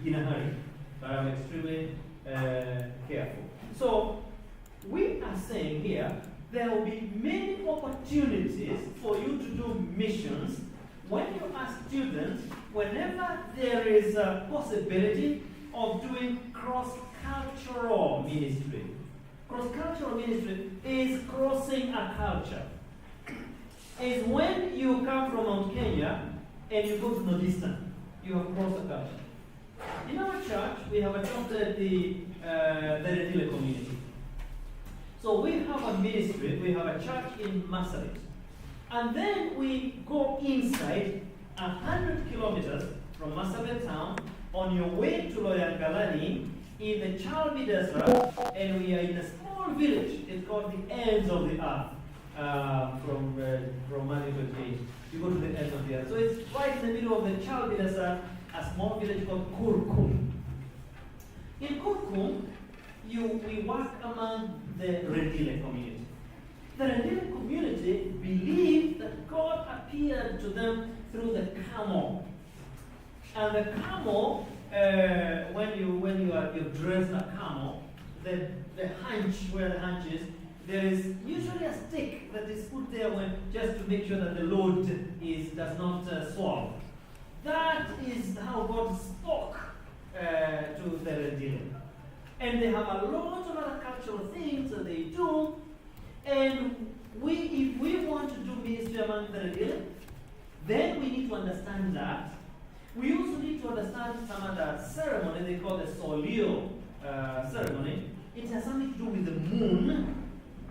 in a hurry, but I'm extremely careful. So we are saying here, there will be many opportunities for you to do missions when you are students, whenever there is a possibility of doing cross-cultural ministry. Cross-cultural ministry is crossing a culture. Is when you come from Mount Kenya and you go to Nordistan, you have crossed a culture. In our church, we have adopted the Rendile community. So we have a ministry, we have a church in Marsabit. And then we go inside 100 kilometers from Marsabit town on your way to Loyangalani in the Chalbi Desert, and we are in a small village. It's called the ends of the earth. From Matthew 28, you go to the ends of the earth. So it's right in the middle of the Chalbi Desert, a small village called Kurkum. In Kurkum, we work among the Rendile community. The Rendile community believed that God appeared to them through the camel. And the camel, when you've dressed a camel, the hunch, where the hunch is, there is usually a stick that is put there just to make sure that the load does not swallow. That is how God spoke to the Rendile. And they have a lot of other cultural things that they do. And if we want to do ministry among the Rendile, then we need to understand that. We also need to understand some other ceremony they call the Solio ceremony. It has something to do with the moon,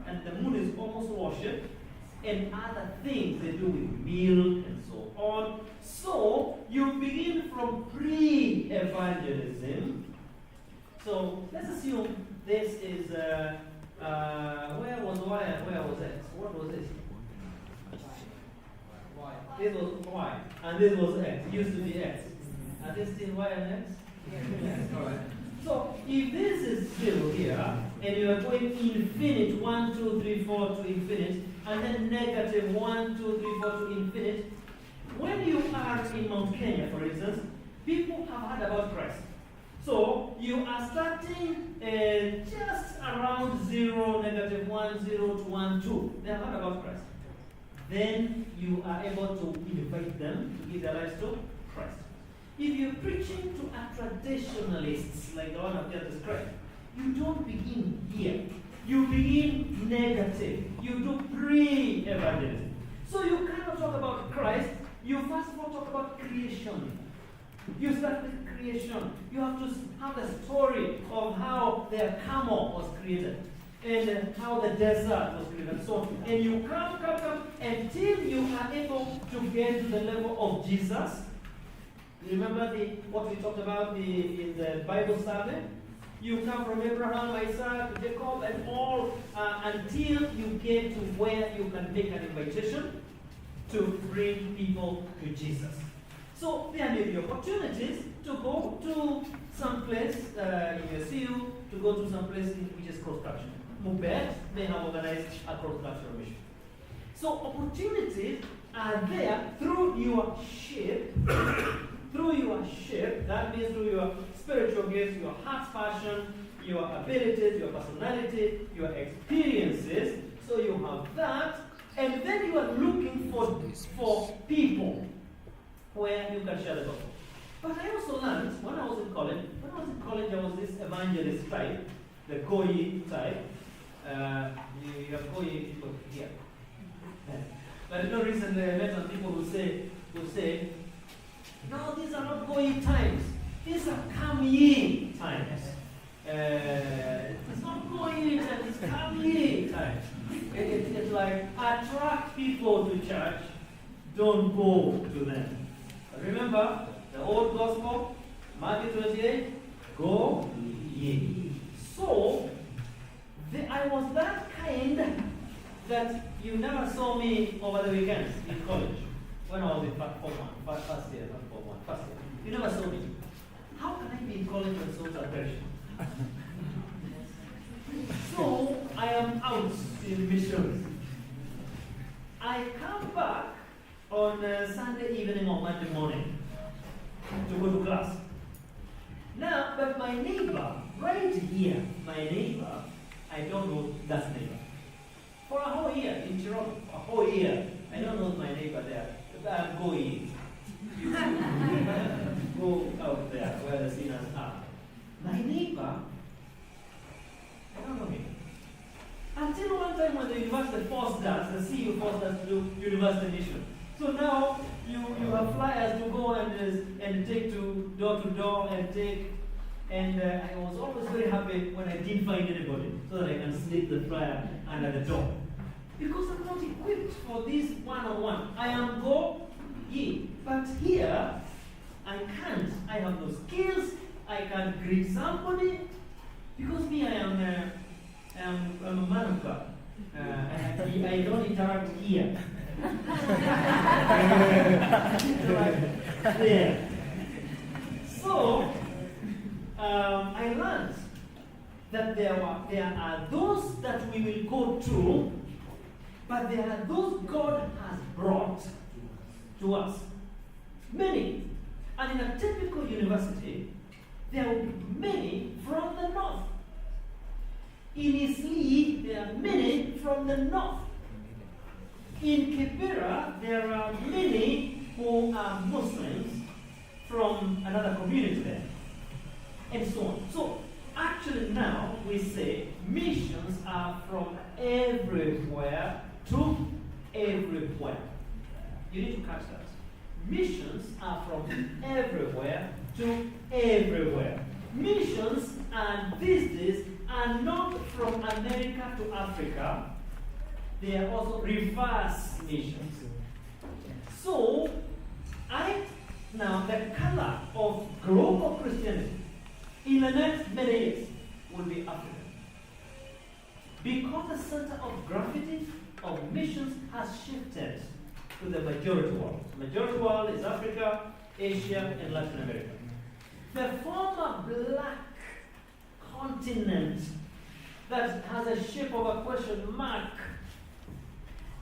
and the moon is almost worship, and other things they do with milk and so on. So you begin from pre-evangelism. So let's assume this is where was it? What was it? This was Y, and this was X. It used to be X. Are they still Y and X? Yes. All right. So if this is 0 here, and you are going infinite, 1, 2, 3, 4 to infinite, and then negative 1, 2, 3, 4 to infinite, when you are in Mount Kenya, for instance, people have heard about Christ. So you are starting just around 0, negative 1, 0 to 1, 2. They have heard about Christ. Then you are able to invite them to give their lives to Christ. If you're preaching to a traditionalists, like the one I've just described, you don't begin here. You begin negative. You do pre-evangelism. So you cannot talk about Christ. You first of all talk about creation. You start with creation. You have to have the story of how their camel was created and how the desert was created and so on. And you come until you are able to get to the level of Jesus. Remember what we talked about in the Bible study? You come from Abraham, Isaac, Jacob, and all until you get to where you can make an invitation to bring people to Jesus. So there may be opportunities to go to some place in your CU, to go to some place which is cross-cultural. MUBET, they have organized a cross-cultural mission. So opportunities are there through your shape. Through your shape, that means through your spiritual gifts, your heart passion, your abilities, your personality, your experiences. So you have that, and then you are looking for people where you can share the gospel. But I also learned when I was in college. There was this evangelist type, the Goyi type. You have Goyi people here. But no reason I met some people who say, no, these are not Goyi times. These are come ye times. It's not Goyi times, it's come ye times. It's like attract people to church, don't go to them. Remember the old gospel, Matthew 28, go ye. So, I was that kind that you never saw me over the weekends in college. When I was in first year. You never saw me. How can I be in college and so celebration? So, I am out in missions. I come back on Sunday evening or Monday morning to go to class. my neighbor, right here, my neighbor, I don't know that neighbor. For a whole year in Toronto, a whole year, I don't know my neighbor there. Go in. Go out there where the sinners are. My neighbor, I don't know him. Until one time when the university forced us, the CU forced us to do university mission. So now you have flyers to go and take to door and take. And I was always very happy when I didn't find anybody, so that I can slip the flyer under the door. Because I'm not equipped for this one-on-one. I am go ye. But here, I can't. I have no skills. I can't greet somebody. Because me, I am I'm a man of God. I don't interact here. There. So, I learned that there are those that we will go to, but there are those God has brought to us. Many. And in a typical university, there will be many from the north. In Isli, there are many from the north. In Kibera, there are many who are Muslims from another community there. And so on. So, actually now, we say missions are from everywhere to everywhere. You need to catch that. Missions are from everywhere to everywhere. Missions and these days are not from America to Africa. They are also reverse missions. So, now the color of global Christianity in the next many years will be Africa. Because the center of gravity of missions has shifted to the majority world. The majority world is Africa, Asia, and Latin America. The former black continent that has a shape of a question mark,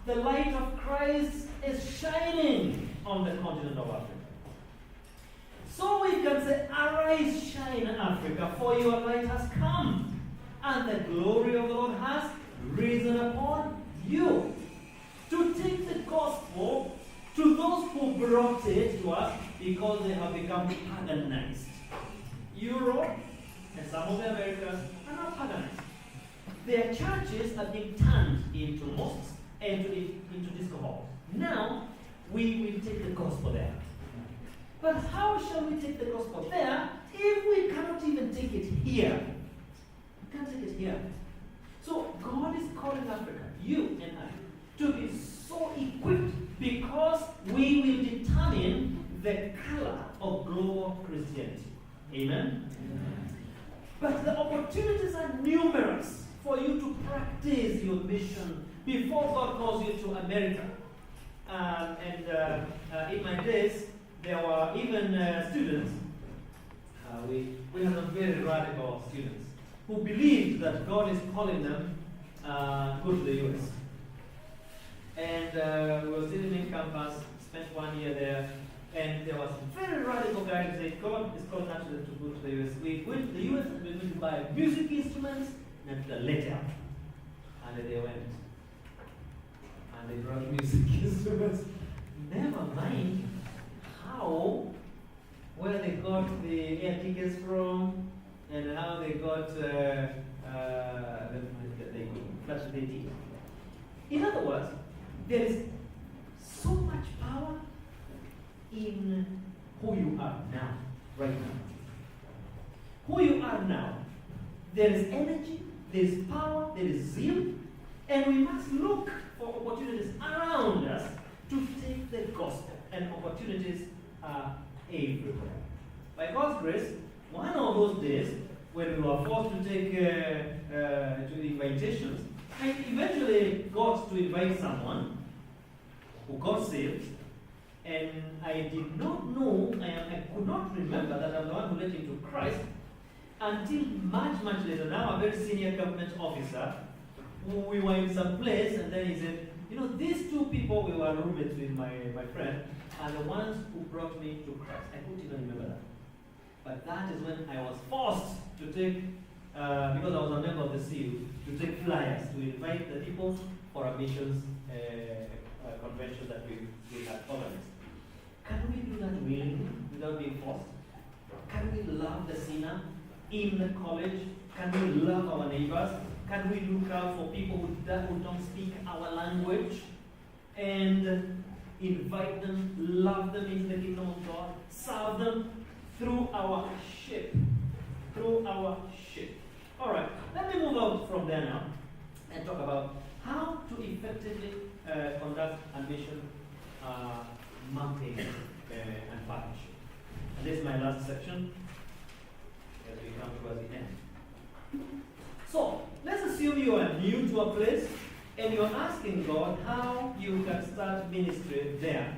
the light of Christ is shining on the continent of Africa. So we can say, arise, shine, Africa, for your light has come, and the glory of the Lord has risen upon you. To take the gospel to those who brought it to us because they have become paganized. Europe and some of the Americas are now paganized. Their churches are being turned into mosques and into disco halls. Now, we will take the gospel there. But how shall we take the gospel there if we cannot even take it here? We can't take it here. So God is calling Africa, you and I, to be so equipped because we will determine the color of global Christianity. Amen? Amen. But the opportunities are numerous for you to practice your mission before God calls you to America. In my days, there were even students, we had some very radical students, who believed that God is calling them to go to the US. And we were sitting in campus, spent 1 year there, and there was a very radical guy who said, God is calling us to go to the US. We went to the US and we went to buy music instruments and the letter. And they went. And they brought music instruments. Never mind where they got the air tickets from, and how they got the flash they did. In other words, there is so much power in who you are now, right now. Who you are now, there is energy, there is power, there is zeal, and we must look for opportunities around us to take the gospel, and opportunities are everywhere. By God's grace, one of those days when we were forced to take to invitations, I eventually got to invite someone who got saved, and I did not know, I could not remember that I'm the one who led him to Christ until much, much later. Now, a very senior government officer, we were in some place, and then he said, these two people, we were roommates with my friend, are the ones who brought me to Christ. I couldn't even remember that. But that is when I was forced to take, because I was a member of the CU, to take flyers to invite the people for a missions convention that we had organized. Can we do that willingly without being forced? Can we love the sinner in the college? Can we love our neighbors? Can we look out for people who don't speak our language and invite them, love them into the kingdom of God, serve them through our ship? Through our ship. All right, let me move out from there now and talk about how to effectively conduct a mission mapping and partnership. And this is my last section as we come towards the end. So, let's assume you are new to a place and you're asking God how you can start ministry there.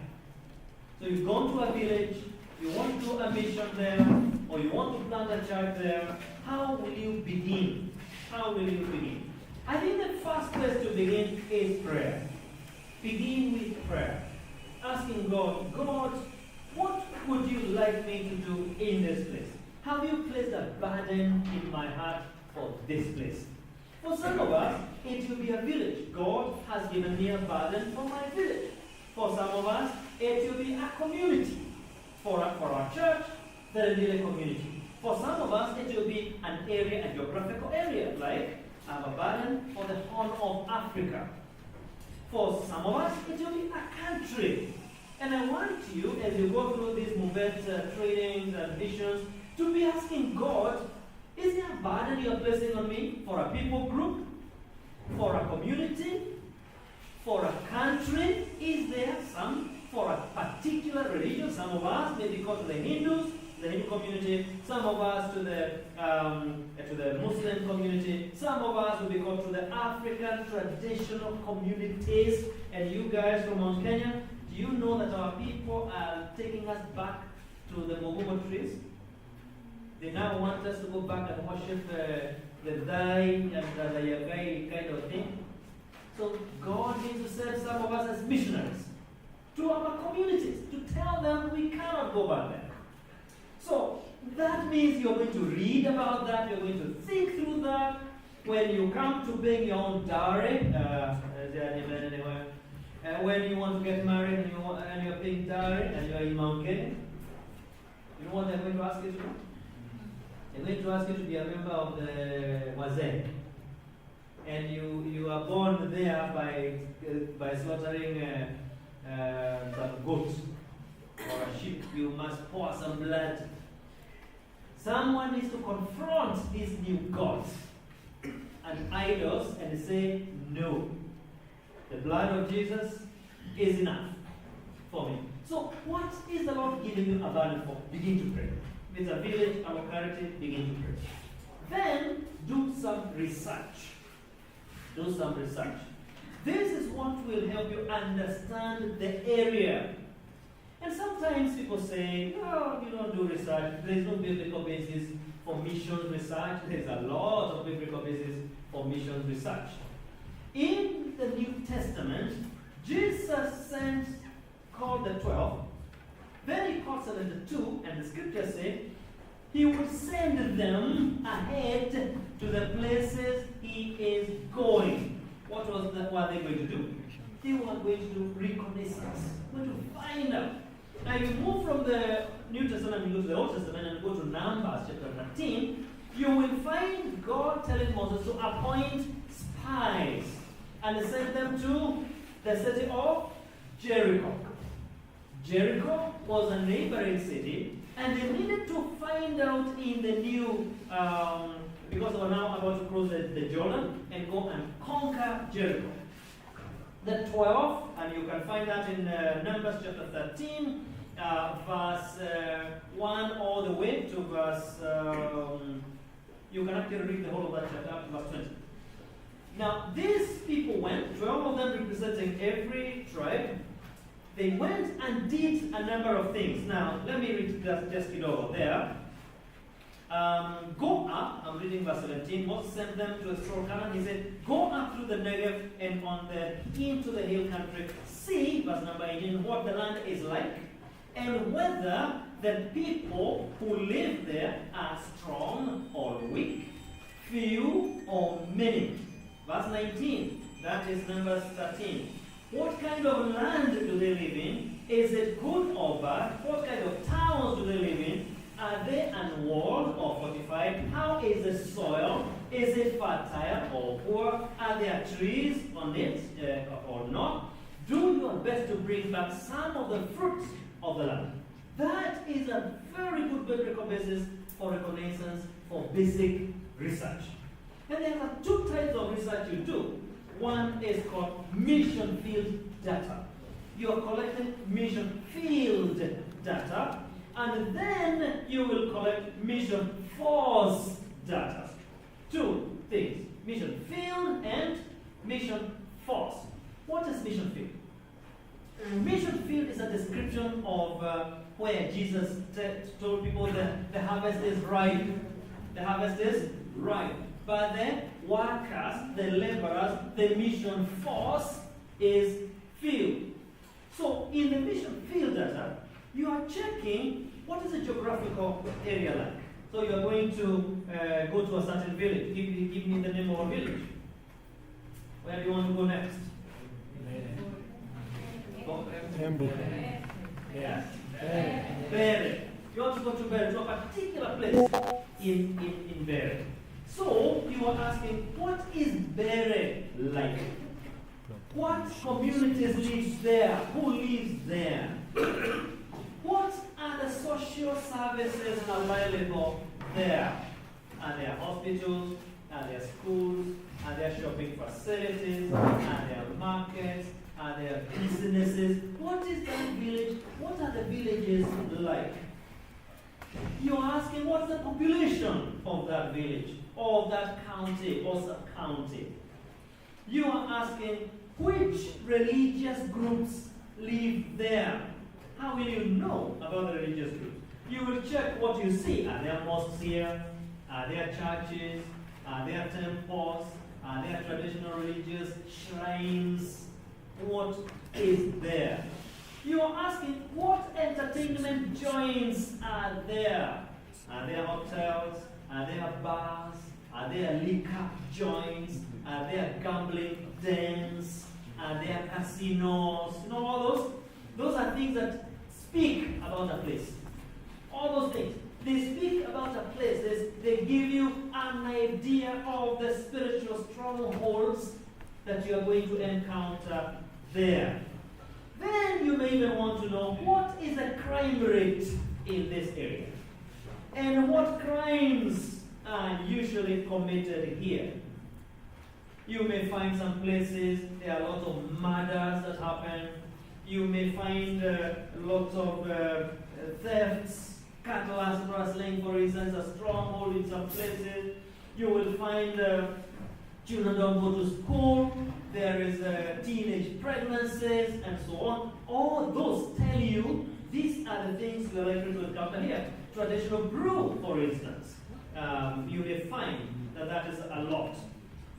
So you've gone to a village, you want to do a mission there, or you want to plant a church there. How will you begin? How will you begin? I think the first place to begin is prayer. Begin with prayer. Asking God, God, what would you like me to do in this place? Have you placed a burden in my heart for this place? For some of us, it will be a village. God has given me a burden for my village. For some of us, it will be a community. For our church, the Rendile community. For some of us, it will be an area, a geographical area, like I have a burden for the Horn of Africa. For some of us, it will be a country. And I want you, as you go through these MUBET trainings and missions, to be asking God, is there a burden you are placing on me for a people group, for a community, for a country? Is there some for a particular religion? Some of us may be called to the Hindus, the Hindu community. Some of us to the Muslim community. Some of us will be called to the African traditional communities. And you guys from Mount Kenya, do you know that our people are taking us back to the Mogumo trees? They now want us to go back and worship the Dai and the Yagai kind of thing. So God needs to send some of us as missionaries to our communities to tell them we cannot go back there. So that means you're going to read about that, you're going to think through that. When you come to bring your own dowry, when you want to get married and you're paying dowry and you're in Mount Kenya, you know what they're going to ask you to do? They're going to ask you to be a member of the Wazee. And you are born there by slaughtering some goat or a sheep. You must pour some blood. Someone needs to confront these new gods and idols and say, no, the blood of Jesus is enough for me. So what is the Lord giving you a burden for? Begin to pray. If it's a village, a locality, begin to pray. Then do some research. Do some research. This is what will help you understand the area. And sometimes people say, no, you don't do research. There is no biblical basis for missions research. There is a lot of biblical basis for missions research. In the New Testament, Jesus called the 12. Then he called 72, and the scriptures say he would send them ahead to the places he is going. What were they going to do? They were going to do reconnaissance. Going to find out. Now you move from the New Testament and go to the Old Testament and go to Numbers chapter 13, you will find God telling Moses to appoint spies and send them to the city of Jericho. Jericho was a neighboring city, and they needed to find out in the new, because they were now about to cross the Jordan and go and conquer Jericho. The 12, and you can find that in Numbers chapter 13, verse 1 all the way to verse, you can actually read the whole of that chapter up to verse 20. Now, these people went, 12 of them representing every tribe. They went and did a number of things. Now, let me read just it over there. Go up, I'm reading verse 17. Moses sent them to explore Canaan. He said, go up through the Negev and into the hill country. See, verse number 18, what the land is like, and whether the people who live there are strong or weak, few or many. Verse 19, that is Numbers 13. What kind of land do they live in? Is it good or bad? What kind of towns do they live in? Are they unwalled or fortified? How is the soil? Is it fertile or poor? Are there trees on it or not? Do your best to bring back some of the fruits of the land. That is a very good biblical basis for reconnaissance, for basic research. And there are two types of research you do. One is called mission field data. You are collecting mission field data, and then you will collect mission force data. Two things, mission field and mission force. What is mission field? Mission field is a description of where Jesus told people that the harvest is ripe. The harvest is ripe. But the workers, the laborers, the mission force is field. So in the mission field data, you are checking what is the geographical area like. So you are going to go to a certain village. Give me the name of a village. Where do you want to go next? Yes. Bere. You want to go to Bere, to a particular place in Bere. So you are asking, what is Bere like? What communities live there? Who lives there? What are the social services available there? Are there hospitals? Are there schools? Are there shopping facilities? Are there markets? Are there businesses? What is that village? What are the villages like? You're asking, what's the population of that village, or that county, or sub-county? You are asking, which religious groups live there? How will you know about the religious groups? You will check what you see. Are there mosques here? Are there churches? Are there temples? Are there traditional religious shrines? What is there? You are asking, what entertainment joints are there? Are there hotels? Are there bars? Are there liquor joints? Are there gambling dens? Are there casinos? You know all those? Those are things that speak about a place. All those things. They speak about a place. They give you an idea of the spiritual strongholds that you are going to encounter there. Then you may even want to know, what is the crime rate in this area? And what crimes are usually committed here? You may find some places, there are lots of murders that happen. You may find lots of thefts, cattle rustling, for instance, a stronghold in some places. You will find children don't go to school. There is teenage pregnancies and so on. All those tell you these are the things you are likely to encounter here. Traditional brew, for instance. You may find that is a lot.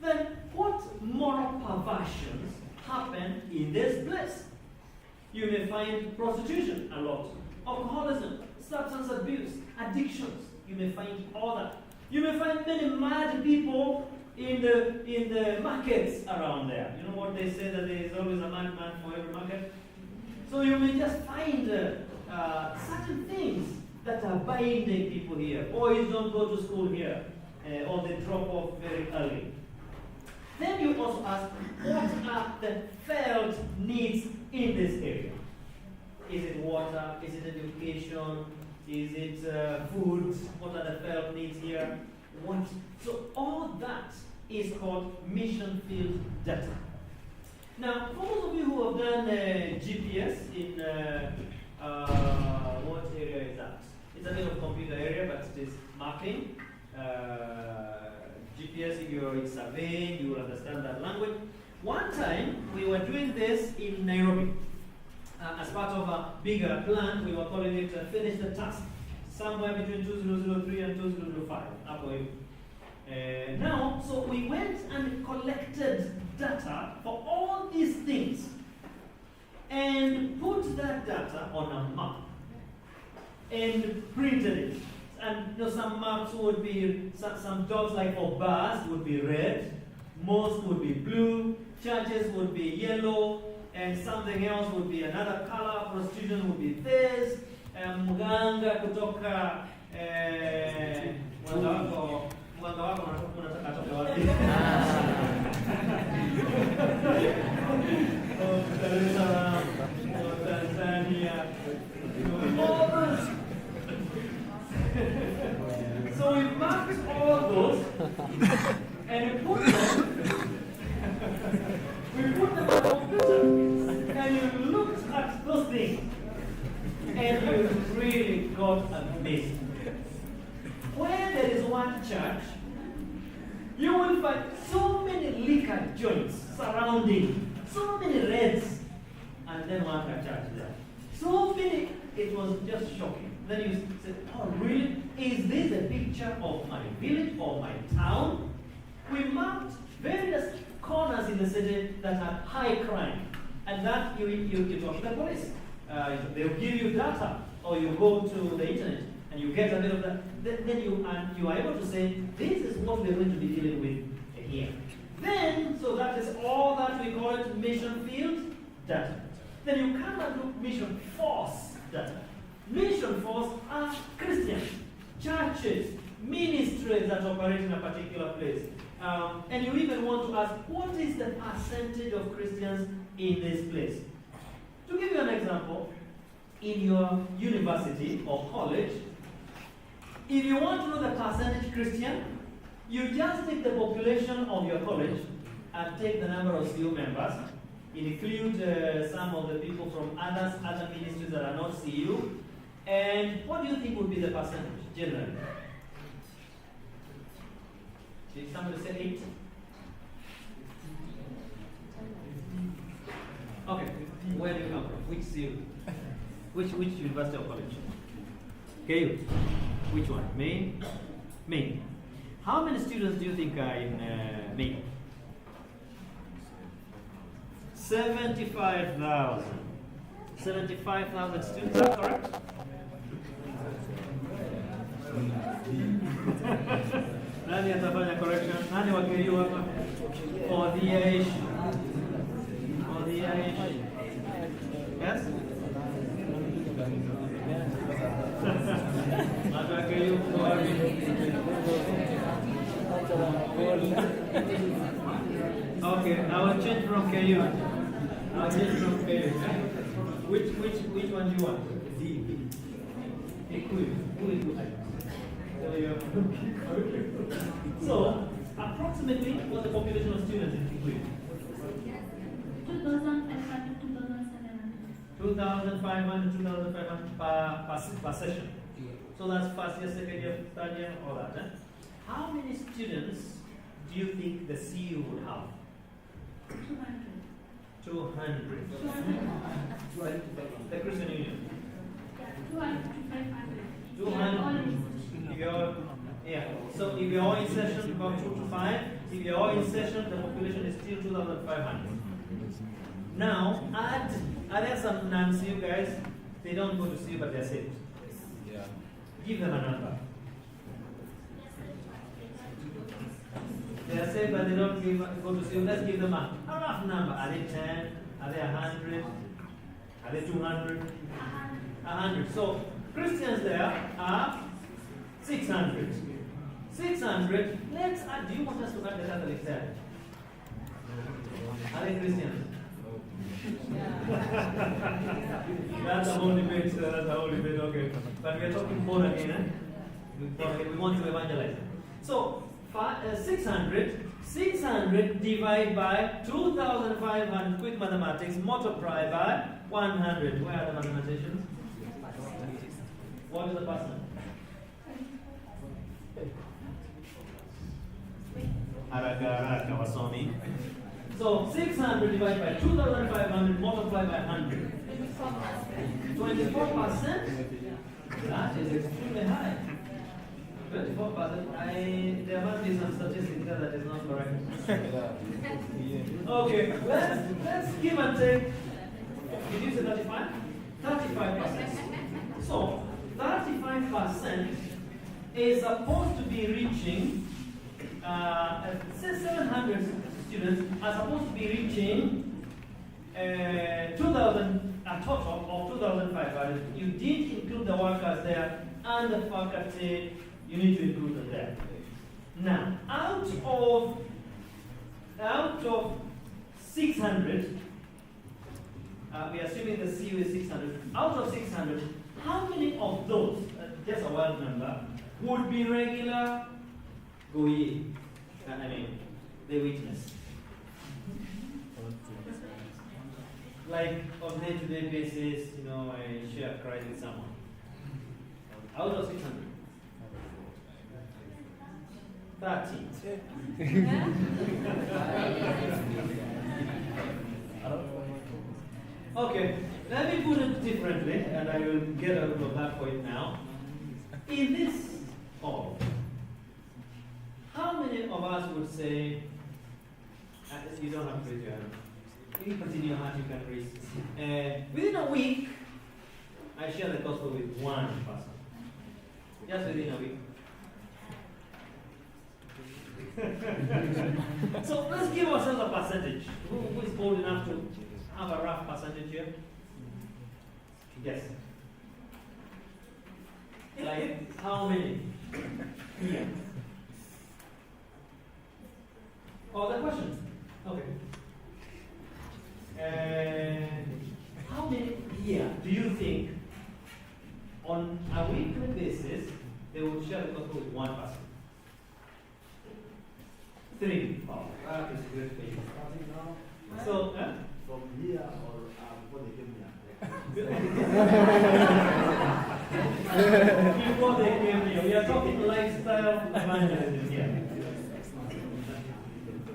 Then what moral perversions happen in this place? You may find prostitution a lot, alcoholism, substance abuse, addictions. You may find all that. You may find many mad people in the markets around there. You know what they say, that there is always a madman for every market? So you may just find certain things that are binding people here. Boys don't go to school here, or they drop off very early. Then you also ask, what are the felt needs in this area? Is it water? Is it education? Is it food? What are the felt needs here? What? So all that is called mission field data. Now, for those of you who have done GPS in, what area is that? It's a bit of computer area, but it is mapping. GPS, if you're in surveying, you will understand that language. One time, we were doing this in Nairobi. As part of a bigger plan, we were calling it Finish the Task. Somewhere between 2003 and 2005. Now, so we went and collected data for all these things and put that data on a map. And some maps would be, some dots like for bars would be red, mosque would be blue, churches would be yellow, and something else would be another color, prostitution would be this, mganga kutoka, mwanga wako unataka atoke wapi? Tanzania. So we marked all those and we put them on the computer. And you looked at those things and you really got amazed. Where there is one church, you will find so many liquor joints surrounding, so many reds, and then one church there. So many, it was just shocking. Then you said, oh really? Is this a picture of my village or my town? We marked various corners in the city that had high crime. And that you talk to the police. They'll give you data, or you go to the internet and you get a bit of that. Then you are able to say, this is what we're going to be dealing with here. Then, so that is all that we call it mission field data. Then you come and look mission force data. Mission force are Christians, churches, ministries that operate in a particular place. And you even want to ask, what is the percentage of Christians in this place? To give you an example, in your university or college, if you want to know the percentage Christian, you just take the population of your college and take the number of CU members. It includes some of the people from other ministries that are not CU. And what do you think would be the percentage generally? Did somebody say 8? Okay, where do you come from? Which CU? Which university or college? KU. Which one? Maine? Maine. How many students do you think are in Maine? 75,000. 75,000 students, is that correct? Nani atafanya correction? Nani wa KU hapa? Odhiaish. Odhiaish. Yes? Watu wa KU kwa wapi? Okay, I will change from KU. I'll change from KU. Which one do you want? So, approximately, what's the population of students in Kikuyu? 2,500 to 2,700. 2,500, 2,500 per session. So that's first year, second year, third year, all that. Eh? How many students do you think the CU would have? 200. 200. 200. The Christian Union. 200 to 500. 200. If you're, yeah. So if you're all in session, about 2 to 5. If you're all in session, the population is still 2,500. Now, are there some non-CU guys? They don't go to CU, but they're saved. Yeah. Give them a number. They are saved, but they don't go to CU. Let's give them a rough number. Are they 10? Are they 100? Are they 200? 100. So Christians there are 600. 600. Let's add. Do you want us to add the Catholics there? Are they Christians? That's a whole debate. That's a whole debate. Okay, but we are talking born again. Eh? We want to evangelize. So 600. 600 divided by 2,500. Quick mathematics. Multiply by 100. Where are the mathematicians? What is the person? Haraka wasomi. So 600 divided by 2,500 multiplied by 100. 24%? That is extremely high. 24%. There must be some statistics there that is not correct. Okay, let's give and take. Did you say 35? 35%. So 35% is supposed to be reaching, say 700 students are supposed to be reaching 2,000, a total of 2,500. You did include the workers there and the faculty, you need to include them there. Now, out of 600, we're assuming the CU is 600. Out of 600, how many of those, just a wild number, would be regular goyim? I mean, the witness. Like on day-to-day basis, you know, I share Christ with someone. Out of 600. 13. Okay, let me put it differently, and I will get out of that point now. In this hall, how many of us would say, you don't have to raise your hand. You can continue your hand, you can raise. Within a week, I share the gospel with one person. Just within a week. So let's give ourselves a percentage. Who is bold enough to have a rough percentage here? Yes. Like how many? Here. Oh, the question. Okay. How many here do you think on a weekly basis they would share the gospel with one person? 3. Oh, that is good for you. So, from here or before they came here? Before they came here, we are talking lifestyle evangelism here.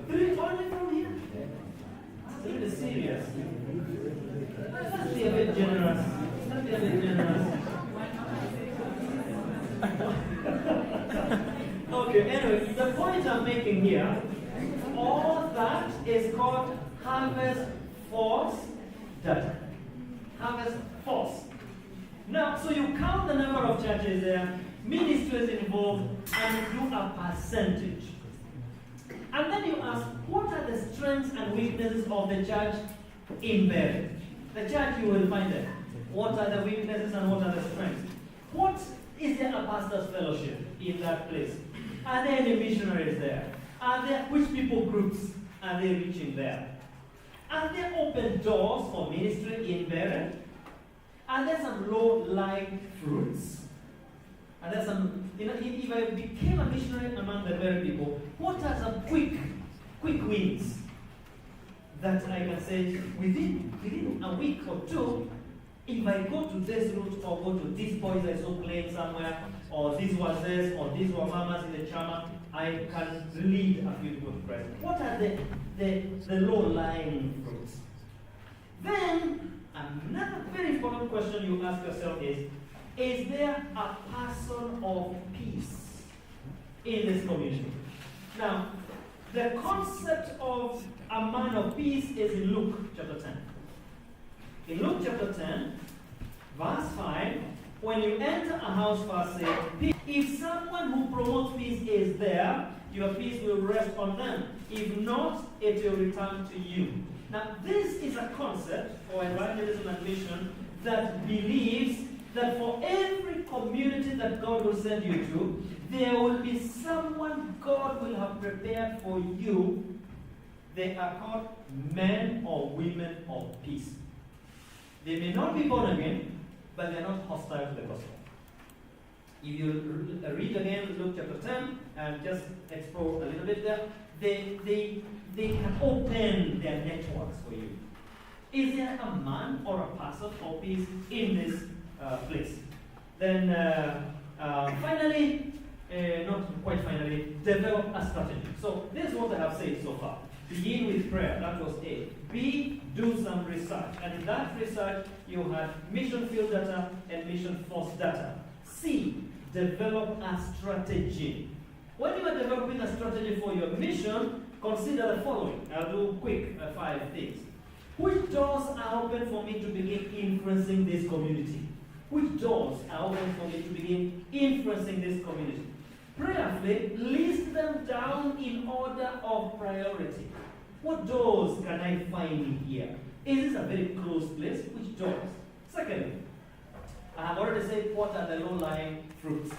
3 only from here? That's really serious. Let's be a bit generous. Let's be a bit generous. Okay, anyway, the point I'm making here, all that is called harvest force data. Harvest force. Now, so you count the number of churches there, ministries involved, and do a percentage. And then you ask, what are the strengths and weaknesses of the church embedded? The church, you will find them. What are the weaknesses and what are the strengths? What is there a pastor's fellowship in that place? Are there any missionaries there? Are there, which people groups are they reaching there? Are there open doors for ministry in Beren? Are there some low-lying fruits? Are there some, if I became a missionary among the Beren people, what are some quick wins that I can say within a week or two, if I go to this route or go to these boys I saw playing somewhere, or this was this, or these were mamas in the chama, I can lead a few people to Christ. What are the low-lying fruits? Then, another very important question you ask yourself is there a person of peace in this community? Now, the concept of a man of peace is in Luke chapter 10. In Luke chapter 10, verse 5, when you enter a house, first say, peace. If someone who promotes peace is there, your peace will rest on them. If not, it will return to you. Now, this is a concept for evangelism and mission that believes that for every community that God will send you to, there will be someone God will have prepared for you. They are called men or women of peace. They may not be born again, but they are not hostile to the gospel. If you read again Luke chapter 10 and just explore a little bit there, they can open their networks for you. Is there a man or a person of peace in this place? Then finally, not quite finally, develop a strategy. So this is what I have said so far. Begin with prayer, that was A. B, do some research. And in that research, you had mission field data and mission force data. C, develop a strategy. When you are developing a strategy for your mission, consider the following. I'll do quick 5 things. Which doors are open for me to begin influencing this community? Which doors are open for me to begin influencing this community? Prayerfully, list them down in order of priority. What doors can I find in here? Is this a very close place? Which doors? Secondly, I have already said what are the low-lying fruits.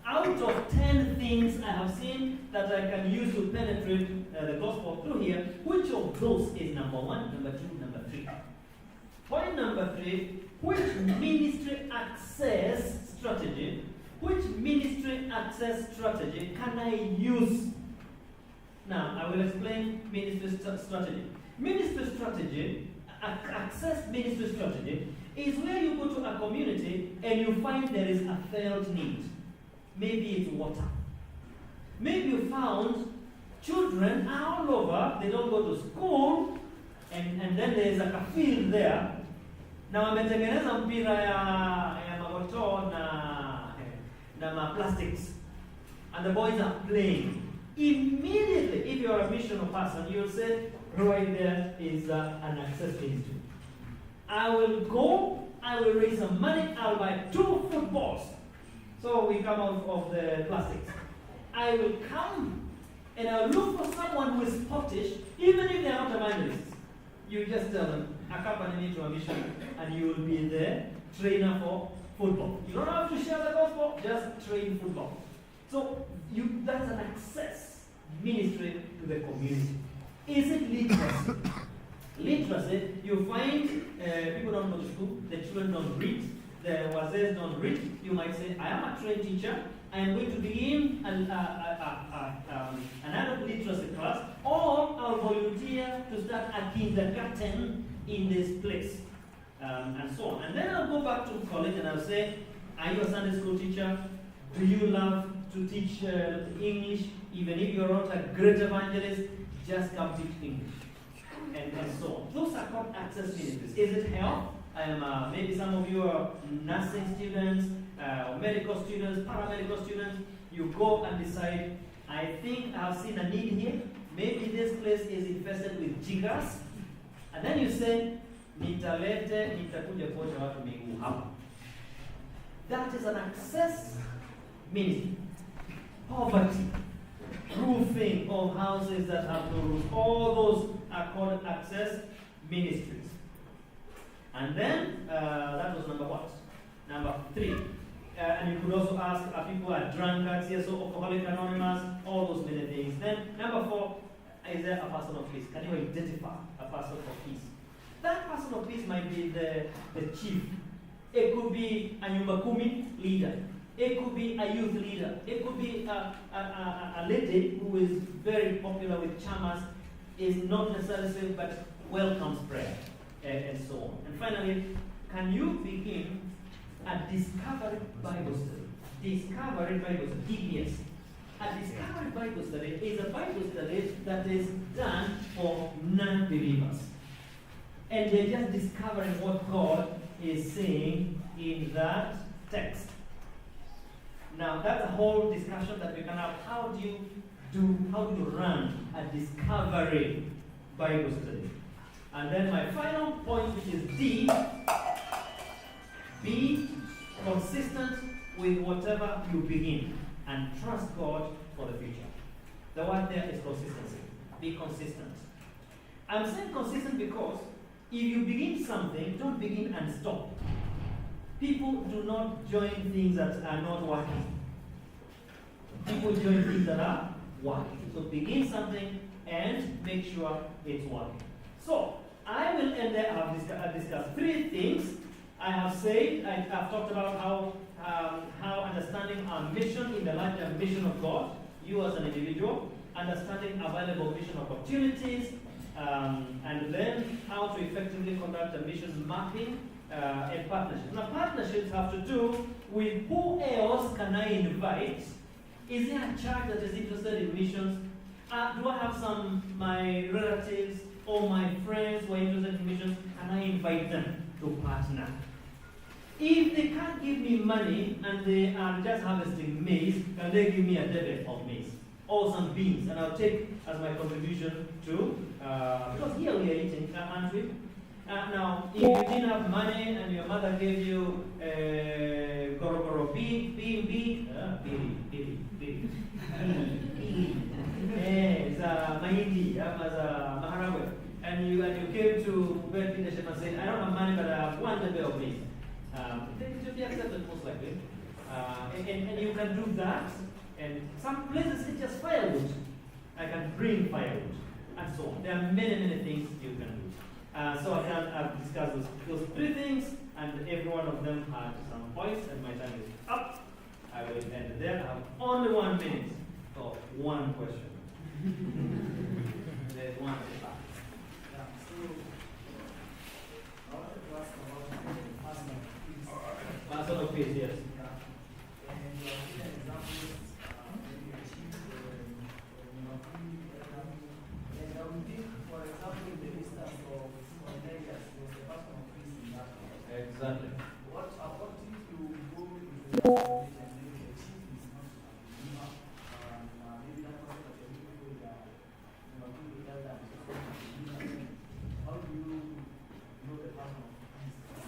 Out of 10 things I have seen that I can use to penetrate the gospel through here, which of those is number 1, number 2, number 3? Point number 3, which ministry access strategy can I use? Now, I will explain ministry strategy. Ministry strategy, access ministry strategy, is where you go to a community and you find there is a felt need. Maybe it's water. Maybe you found children all over, they don't go to school, and then there's like a field there. Na wametengeneza mpira ya magoto na plastics, and the boys are playing. Immediately, if you're a missional person, you'll say, right there is an access ministry. I will go, I will raise some money, I'll buy 2 footballs. So we come out of the plastics. I will come and I'll look for someone who is Scottish, even if they're not evangelists. You just tell them, accompany me to a mission, and you will be the trainer for football. You don't have to share the gospel, just train football. So that's an access ministry to the community. Is it literacy? Literacy, you find people don't go to school, the children don't read, the wazes don't read. You might say, I am a trained teacher, I am going to begin an adult literacy class, or I'll volunteer to start a kindergarten in this place, and so on. And then I'll go back to college and I'll say, are you a Sunday school teacher? Do you love to teach English? Even if you're not a great evangelist, just come teach English. And so on. Those are called access ministries. Is it health? Maybe some of you are nursing students, or medical students, paramedical students. You go and decide, I think I've seen a need here. Maybe this place is infested with jiggers. And then you say, nitakuja kuosha watu miguu hapa. That is an access ministry. Poverty, roofing of houses that have no roof, all those are called access ministries. And then, that was number what? Number 3. And you could also ask, are people drunkards? Yes, so Alcoholics Anonymous, all those many things. Then, number 4, is there a person of peace? Can you identify a person of peace? That person of peace might be the chief. It could be a Nyumba Kumi leader. It could be a youth leader. It could be a lady who is very popular with chamas, is not necessarily saved, but welcomes prayer, and so on. And finally, can you begin a discovery Bible study? Discovery Bible study, DBS. A discovery Bible study is a Bible study that is done for non-believers. And they're just discovering what God is saying in that text. Now, that's a whole discussion that we can have. How do you run a discovery Bible study? And then my final point, which is D, be consistent with whatever you begin and trust God for the future. The word there is consistency. Be consistent. I'm saying consistent because if you begin something, don't begin and stop. People do not join things that are not working. People join things that are working. So begin something and make sure it's working. So I will end there. I've discussed 3 things. I have said, I've talked about how understanding our mission in the larger mission of God, you as an individual, understanding available mission opportunities, and then how to effectively conduct a mission mapping and partnerships. Now, partnerships have to do with who else can I invite? Is there a church that is interested in missions? Do I have my relatives or my friends who are interested in missions? Can I invite them to partner? If they can't give me money and they are just harvesting maize, can they give me a debit of maize? Or some beans, and I'll take as my contribution to, because here we are eating, aren't we? Now, if you didn't have money and your mother gave you goro B, za mahindi ama za maharagwe, and you came to Rev.Peterson and said, I don't have money, but I have one level of this. Then it will be accepted most likely. And you can do that. And some places it's just firewood. I can bring firewood, and so on. There are many things you can do. So I've discussed those three things, and every one of them had some points, and my time is up. I will end there. I have only 1 minute for one question. There's one at the back. Yeah, so I wanted to ask about the personal peace. Personal peace, yes. Yeah. And you have given examples when you achieve and I would think, for example, in the instance of Cornelius, there was a personal peace in that. Exactly. What if you go into the village and maybe the chief is not a believer, and maybe that person that you're looking for is people tell that it's not a believer. How do you know the personal peace?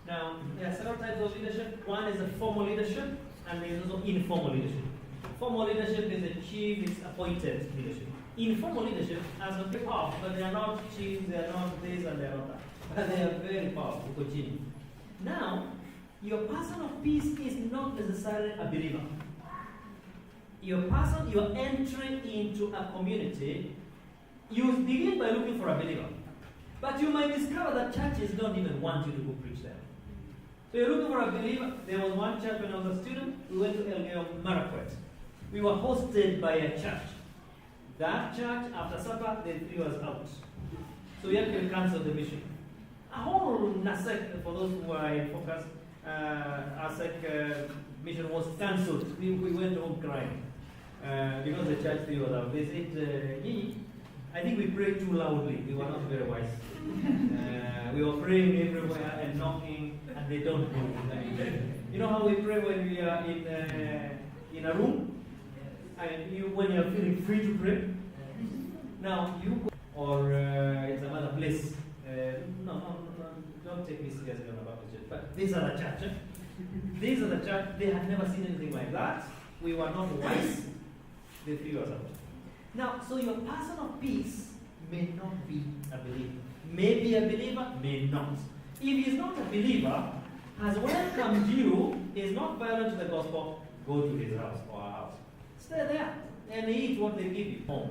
Now, there are several types of leadership. One is a formal leadership, and there is also informal leadership. Formal leadership is a chief, it's appointed leadership. Informal leadership has a big power, but they are not chiefs, they are not this, and they are not that. But they are very powerful. Continue. Now, your person of peace is not necessarily a believer. Your person, you are entering into a community, you begin by looking for a believer. But you might discover that churches don't even want you to go preach there. So you're looking for a believer. There was one church when I was a student, we went to Elgeyo Marakwet. We were hosted by a church. That church, after supper, they threw us out. So we had to cancel the mission. A whole NASEC, for those who are in focus, ASEC mission was cancelled. We went home crying. Because the church threw us out. They said, I think we prayed too loudly. We were not very wise. We were praying everywhere and knocking, and they don't move. You know how we pray when we are in a room? And when you are feeling free to pray? Now, you go, or it's another place. No, don't take me seriously on about the church. But these are the church. These are the church. They had never seen anything like that. We were not wise. They threw us out. Now, so your person of peace may not be a believer. May be a believer, may not. If he is not a believer, has welcomed you, is not violent to the gospel, go to his house or her house. Stay there and eat what they give you home.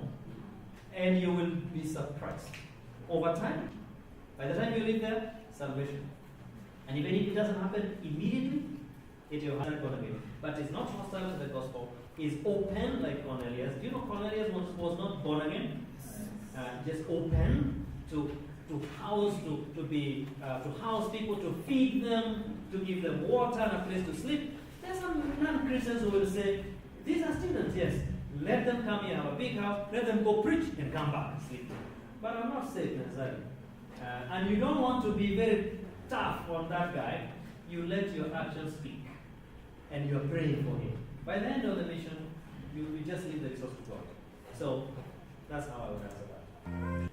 And you will be surprised. Over time, by the time you live there, salvation. And even if it doesn't happen immediately, it will happen economically. But it's not hostile to the gospel. Is open like Cornelius. Do you know Cornelius was not born again? Just open to house to house people, to feed them, to give them water and a place to sleep. There's some non-Christians who will say, these are students, yes. Let them come here, have a big house, let them go preach and come back and sleep. But I'm not safe necessarily. And you don't want to be very tough on that guy. You let your actions speak. And you're praying for him. By the end of the mission, you just leave the resource to God. So that's how I would answer that.